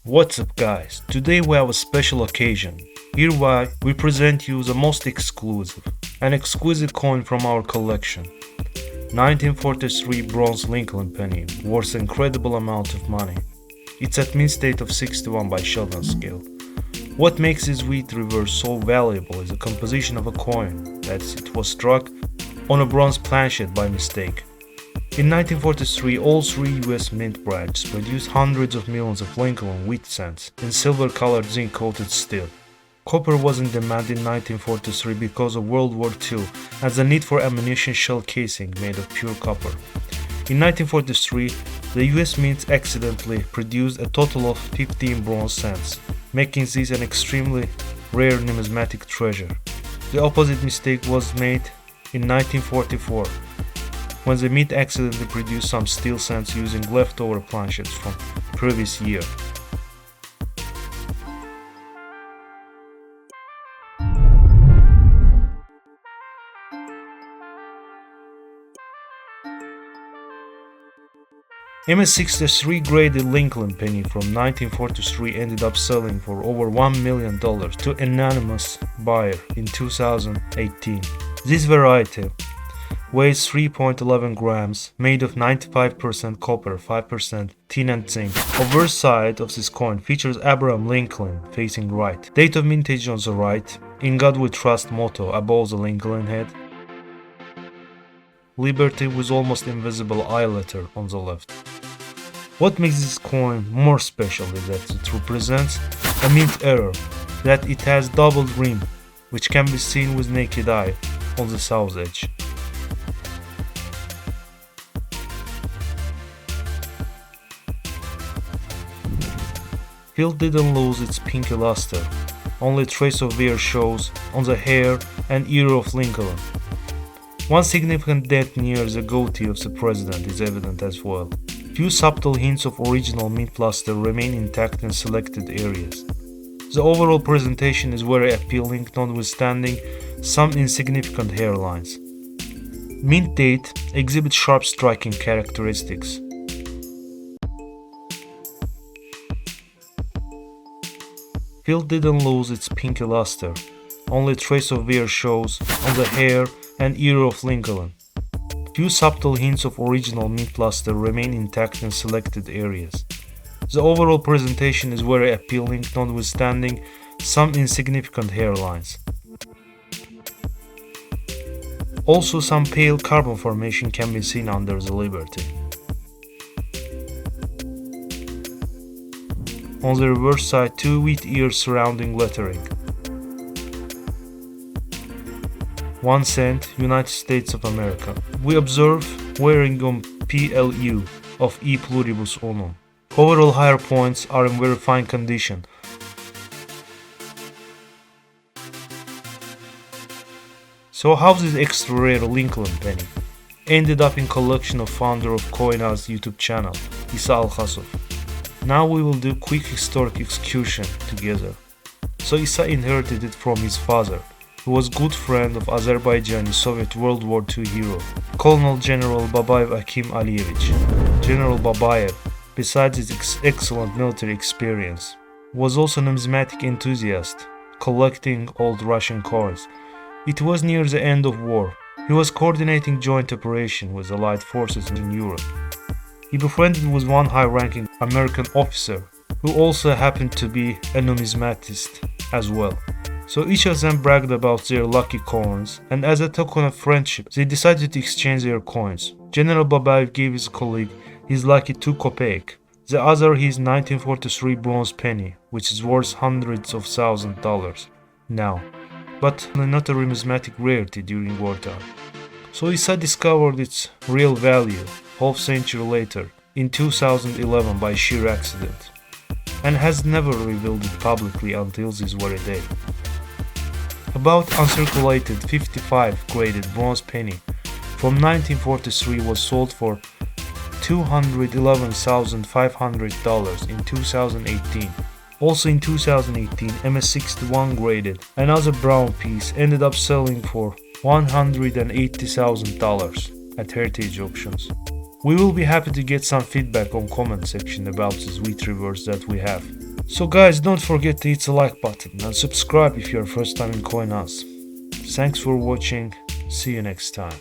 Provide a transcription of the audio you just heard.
What's up guys, today we have a special occasion. Hereby we present you the most exclusive and exquisite coin from our collection. 1943 bronze Lincoln penny, worth an incredible amount of money. It's at mint state of 61 by Sheldon scale. What makes this wheat reverse so valuable is the composition of a coin, that it was struck on a bronze planchet by mistake. In 1943, all three US mint branches produced hundreds of millions of Lincoln wheat cents in silver-colored zinc-coated steel. Copper was in demand in 1943 because of World War II and the need for ammunition shell casing made of pure copper. In 1943, the US Mint accidentally produced a total of 15 bronze cents, making this an extremely rare numismatic treasure. The opposite mistake was made in 1944, when the Mint accidentally produced some steel cents using leftover planchets from previous year. MS-63 graded Lincoln penny from 1943 ended up selling for over $1 million to an anonymous buyer in 2018. This variety weighs 3.11 grams, made of 95% copper, 5% tin and zinc. Obverse side of this coin features Abraham Lincoln facing right, date of mintage on the right, In God We Trust motto above the Lincoln head, Liberty with almost invisible I letter on the left. What makes this coin more special is that it represents a mint error, that it has doubled rim, which can be seen with naked eye on the south edge. Hilt didn't lose its pinky luster, only trace of wear shows on the hair and ear of Lincoln. One significant dent near the goatee of the president is evident as well. Few subtle hints of original mint luster remain intact in selected areas. The overall presentation is very appealing, notwithstanding some insignificant hairlines. Mint date exhibits sharp striking characteristics. Hilt didn't lose its pinky luster, only trace of wear shows on the hair and ear of Lincoln. Few subtle hints of original mint luster remain intact in selected areas. The overall presentation is very appealing, notwithstanding some insignificant hairlines. Also, some pale carbon formation can be seen under the Liberty. On the reverse side, two wheat ears surrounding lettering. 1 cent, United States of America. We observe wearing on PLU of E pluribus unum. Overall higher points are in very fine condition. So how's this extra rare Lincoln penny ended up in collection of founder of CoinAZ YouTube channel, Isa Al-Khasov? Now we will do quick historic excursion together. So Isa inherited it from his father, who was good friend of Azerbaijani Soviet World War II hero, Colonel General Babayev Akim Aliyevich. General Babayev, besides his excellent military experience, was also a numismatic enthusiast, collecting old Russian coins. It was near the end of war. He was coordinating joint operation with Allied forces in Europe. He befriended with one high-ranking American officer, who also happened to be a numismatist as well. So each of them bragged about their lucky coins, and as a token of friendship, they decided to exchange their coins. General Babayev gave his colleague his lucky 2 kopeck, the other his 1943 bronze penny, which is worth hundreds of $1,000s now, but not a numismatic rarity during wartime. So Isa discovered its real value half century later, in 2011 by sheer accident, and has never revealed it publicly until this very day. About uncirculated 55 graded bronze penny from 1943 was sold for $211,500 in 2018. Also in 2018, MS-61 graded, another brown piece, ended up selling for $180,000 at Heritage Auctions. We will be happy to get some feedback on comment section about this wheat reverse that we have. So guys, don't forget to hit the like button and subscribe if you're first time in CoinAZ. Thanks for watching, see you next time.